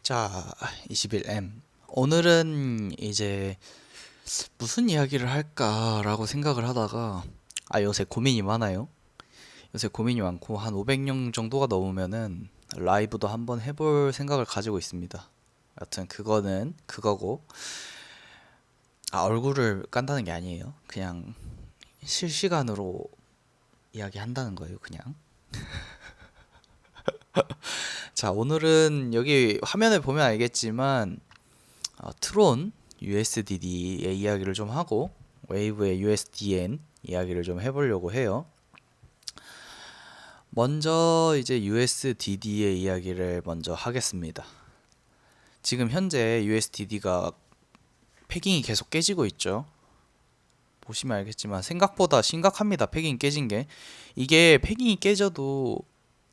자, 21M. 오늘은 이제 무슨 이야기를 할까라고 생각을 하다가 요새 고민이 많아요. 요새 고민이 많고 한 500명 정도가 넘으면은 라이브도 한번 해볼 생각을 가지고 있습니다. 여튼 그거는 그거고 얼굴을 깐다는 게 아니에요. 그냥 실시간으로 이야기한다는 거예요, 그냥. 자, 오늘은 여기 화면을 보면 알겠지만 트론 USDD의 이야기를 좀 하고 웨이브의 USDN 이야기를 좀 해보려고 해요. 먼저 이제 USDD의 이야기를 먼저 하겠습니다. 지금 현재 USDD가 패깅이 계속 깨지고 있죠. 보시면 알겠지만 생각보다 심각합니다. 패깅 깨진 게. 이게 패깅이 깨져도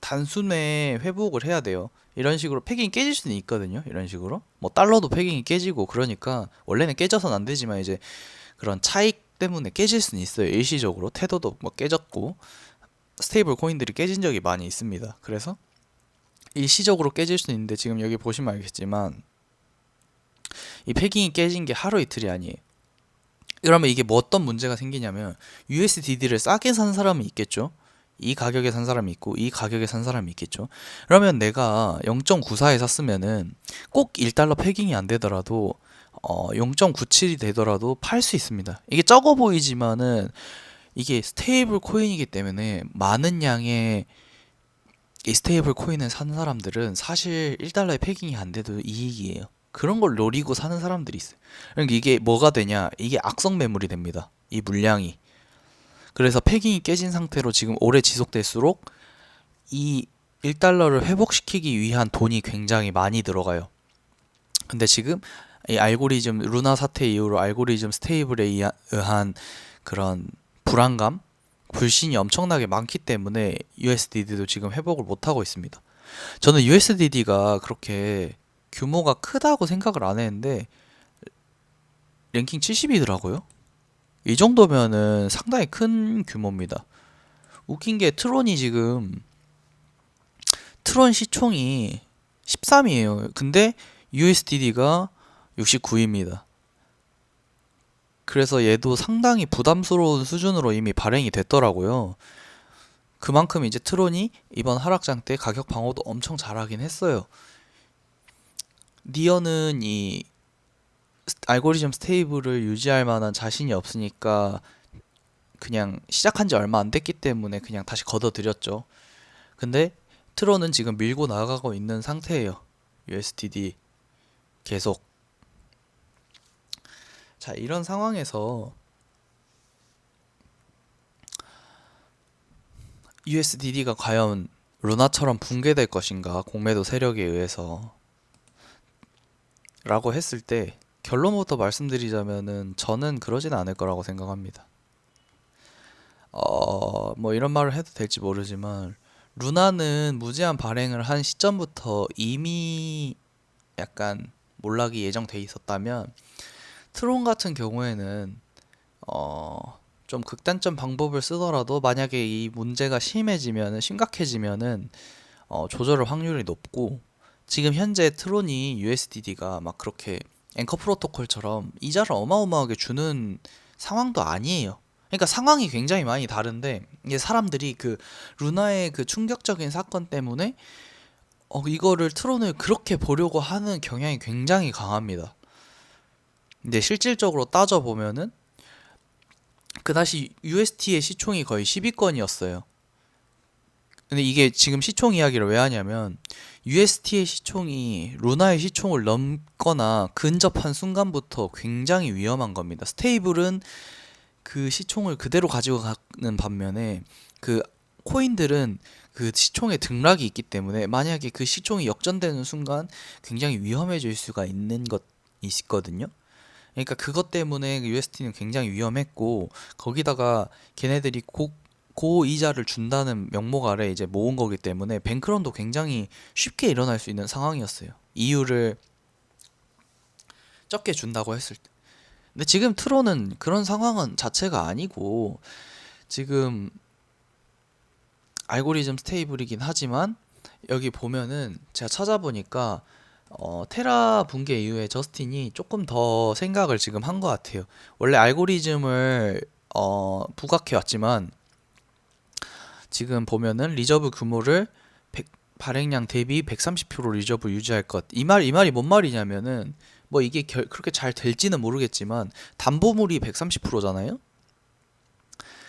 단숨에 회복을 해야 돼요. 이런 식으로 패깅이 깨질 수는 있거든요. 이런 식으로 뭐 달러도 패깅이 깨지고, 그러니까 원래는 깨져서는 안 되지만 이제 그런 차익 때문에 깨질 수는 있어요. 일시적으로 테더도 뭐 깨졌고 스테이블 코인들이 깨진 적이 많이 있습니다. 그래서 일시적으로 깨질 수는 있는데, 지금 여기 보시면 알겠지만 이 패깅이 깨진 게 하루 이틀이 아니에요. 그러면 이게 뭐 어떤 문제가 생기냐면, USDD를 싸게 산 사람이 있겠죠. 이 가격에 산 사람이 있고 이 가격에 산 사람이 있겠죠. 그러면 내가 0.94에 샀으면은 꼭 1달러 패깅이 안 되더라도 0.97이 되더라도 팔 수 있습니다. 이게 적어 보이지만은 이게 스테이블 코인이기 때문에 많은 양의 이 스테이블 코인을 사는 사람들은 사실 1달러에 패깅이 안 돼도 이익이에요. 그런 걸 노리고 사는 사람들이 있어요. 그러니까 이게 뭐가 되냐? 이게 악성 매물이 됩니다. 이 물량이. 그래서 패깅이 깨진 상태로 지금 오래 지속될수록 이 1달러를 회복시키기 위한 돈이 굉장히 많이 들어가요. 근데 지금 이 알고리즘 루나 사태 이후로 알고리즘 스테이블에 의한 그런 불안감, 불신이 엄청나게 많기 때문에 USDD도 지금 회복을 못하고 있습니다. 저는 USDD가 그렇게 규모가 크다고 생각을 안 했는데 랭킹 70이더라고요. 이 정도면은 상당히 큰 규모입니다. 웃긴 게 트론 시총이 13이에요. 근데 USDD가 69입니다. 그래서 얘도 상당히 부담스러운 수준으로 이미 발행이 됐더라고요. 그만큼 이제 트론이 이번 하락장 때 가격 방어도 엄청 잘하긴 했어요. 니어는 이 알고리즘 스테이블을 유지할 만한 자신이 없으니까 그냥 시작한 지 얼마 안 됐기 때문에 그냥 다시 걷어들였죠. 근데 트론은 지금 밀고 나가고 있는 상태예요. USDD 계속. 자, 이런 상황에서 USDD가 과연 루나처럼 붕괴될 것인가, 공매도 세력에 의해서 라고 했을 때 결론부터 말씀드리자면은 저는 그러진 않을 거라고 생각합니다. 뭐 이런 말을 해도 될지 모르지만 루나는 무제한 발행을 한 시점부터 이미 약간 몰락이 예정돼 있었다면, 트론 같은 경우에는 좀 극단점 방법을 쓰더라도 만약에 이 문제가 심각해지면은 조절할 확률이 높고, 지금 현재 트론이 USDD가 막 그렇게 앵커 프로토콜처럼 이자를 어마어마하게 주는 상황도 아니에요. 그러니까 상황이 굉장히 많이 다른데, 이게 사람들이 그 루나의 그 충격적인 사건 때문에 이거를 트론을 그렇게 보려고 하는 경향이 굉장히 강합니다. 근데 실질적으로 따져보면은 그다시 UST의 시총이 거의 10위권이었어요. 근데 이게 지금 시총 이야기를 왜 하냐면, UST의 시총이 루나의 시총을 넘거나 근접한 순간부터 굉장히 위험한 겁니다. 스테이블은 그 시총을 그대로 가지고 가는 반면에 그 코인들은 그 시총에 등락이 있기 때문에 만약에 그 시총이 역전되는 순간 굉장히 위험해질 수가 있는 것 있거든요. 그러니까 그것 때문에 UST는 굉장히 위험했고, 거기다가 걔네들이 고이자를 준다는 명목 아래 이제 모은 거기 때문에 뱅크런도 굉장히 쉽게 일어날 수 있는 상황이었어요. 이유를 적게 준다고 했을 때. 근데 지금 트론은 그런 상황은 자체가 아니고, 지금 알고리즘 스테이블이긴 하지만 여기 보면은 제가 찾아보니까 테라 붕괴 이후에 저스틴이 조금 더 생각을 지금 한 것 같아요. 원래 알고리즘을 부각해 왔지만 지금 보면은 리저브 규모를 발행량 대비 130% 리저브 유지할 것. 이 말이 뭔 말이냐면은 뭐 이게 그렇게 잘 될지는 모르겠지만 담보물이 130%잖아요.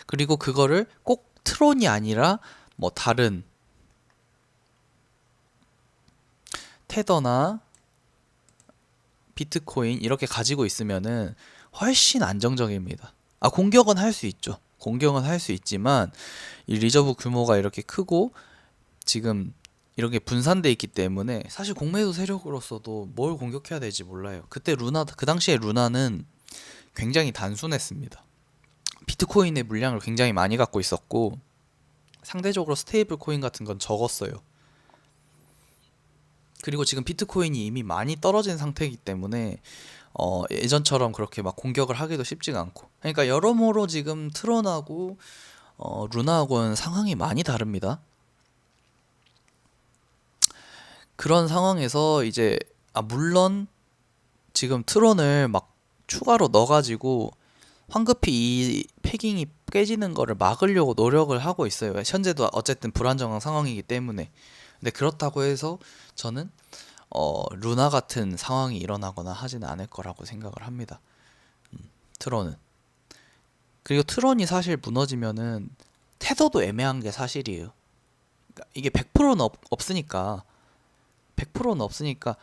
그리고 그거를 꼭 트론이 아니라 뭐 다른 테더나 비트코인 이렇게 가지고 있으면은 훨씬 안정적입니다. 공격은 할 수 있죠. 공격은 할 수 있지만 이 리저브 규모가 이렇게 크고 지금 이런 게 분산돼 있기 때문에 사실 공매도 세력으로서도 뭘 공격해야 될지 몰라요. 그 당시에 루나는 굉장히 단순했습니다. 비트코인의 물량을 굉장히 많이 갖고 있었고 상대적으로 스테이블 코인 같은 건 적었어요. 그리고 지금 비트코인이 이미 많이 떨어진 상태이기 때문에 예전처럼 그렇게 막 공격을 하기도 쉽지가 않고, 그러니까 여러모로 지금 트론하고 루나하고는 상황이 많이 다릅니다. 그런 상황에서 이제 물론 지금 트론을 막 추가로 넣어가지고 황급히 이 패깅이 깨지는 거를 막으려고 노력을 하고 있어요. 현재도 어쨌든 불안정한 상황이기 때문에. 근데 그렇다고 해서 저는 루나 같은 상황이 일어나거나 하지는 않을 거라고 생각을 합니다. 트론은. 그리고 트론이 사실 무너지면은 테더도 애매한 게 사실이에요. 그러니까 이게 100%는 없으니까 100%는 없으니까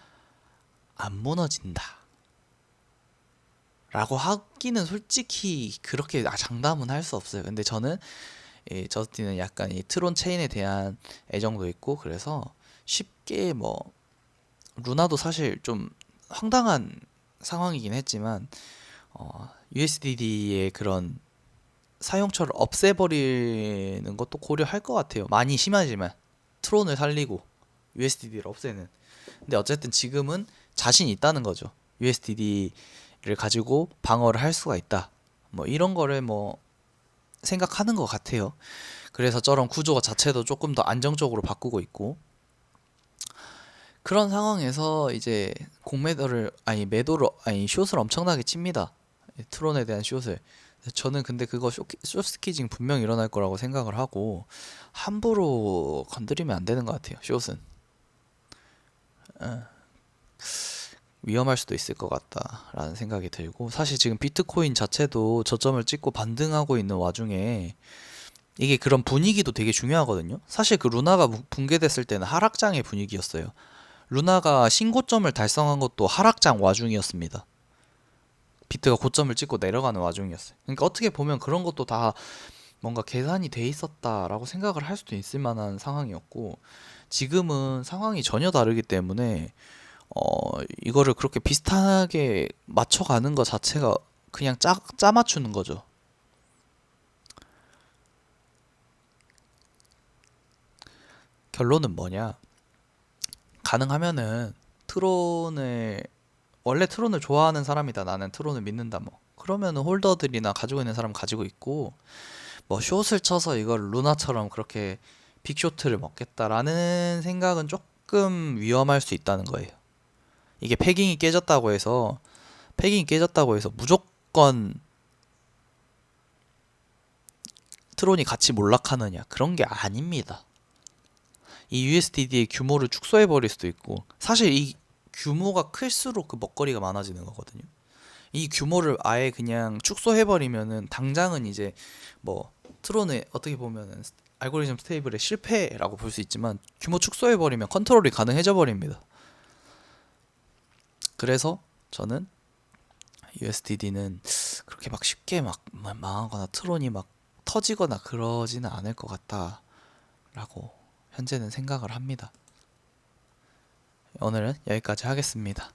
안 무너진다 라고 하기는 솔직히 그렇게 장담은 할 수 없어요. 근데 저는 저스틴은 약간 이 트론 체인에 대한 애정도 있고 그래서 쉽게 뭐 루나도 사실 좀 황당한 상황이긴 했지만 USDD의 그런 사용처를 없애버리는 것도 고려할 것 같아요. 많이 심하지만 트론을 살리고 USDD를 없애는. 근데 어쨌든 지금은 자신 있다는 거죠. USDD를 가지고 방어를 할 수가 있다. 뭐 이런 거를 뭐 생각하는 것 같아요. 그래서 저런 구조 자체도 조금 더 안정적으로 바꾸고 있고, 그런 상황에서 이제 매도를 숏을 엄청나게 칩니다. 트론에 대한 숏을. 저는 근데 그거 숏스키징 분명 일어날 거라고 생각을 하고 함부로 건드리면 안 되는 것 같아요. 숏은 위험할 수도 있을 것 같다라는 생각이 들고, 사실 지금 비트코인 자체도 저점을 찍고 반등하고 있는 와중에 이게 그런 분위기도 되게 중요하거든요. 사실 그 루나가 붕괴됐을 때는 하락장의 분위기였어요. 루나가 신고점을 달성한 것도 하락장 와중이었습니다. 비트가 고점을 찍고 내려가는 와중이었어요. 그러니까 어떻게 보면 그런 것도 다 뭔가 계산이 돼 있었다라고 생각을 할 수도 있을 만한 상황이었고, 지금은 상황이 전혀 다르기 때문에 이거를 그렇게 비슷하게 맞춰가는 것 자체가 그냥 짜 맞추는 거죠. 결론은 뭐냐? 가능하면은 트론을 원래 트론을 좋아하는 사람이다. 나는 트론을 믿는다. 뭐 그러면은 홀더들이나 가지고 있는 사람 가지고 있고, 뭐 숏을 쳐서 이걸 루나처럼 그렇게 빅쇼트를 먹겠다라는 생각은 조금 위험할 수 있다는 거예요. 이게 패깅이 깨졌다고 해서 무조건 트론이 같이 몰락하느냐, 그런 게 아닙니다. 이 USDD의 규모를 축소해 버릴 수도 있고, 사실 이 규모가 클수록 그 먹거리가 많아지는 거거든요. 이 규모를 아예 그냥 축소해 버리면은 당장은 이제 뭐 트론의 어떻게 보면은 알고리즘 스테이블의 실패라고 볼 수 있지만, 규모 축소해 버리면 컨트롤이 가능해져 버립니다. 그래서 저는 USDD는 그렇게 막 쉽게 막 망하거나 트론이 막 터지거나 그러지는 않을 것 같다라고 현재는 생각을 합니다. 오늘은 여기까지 하겠습니다.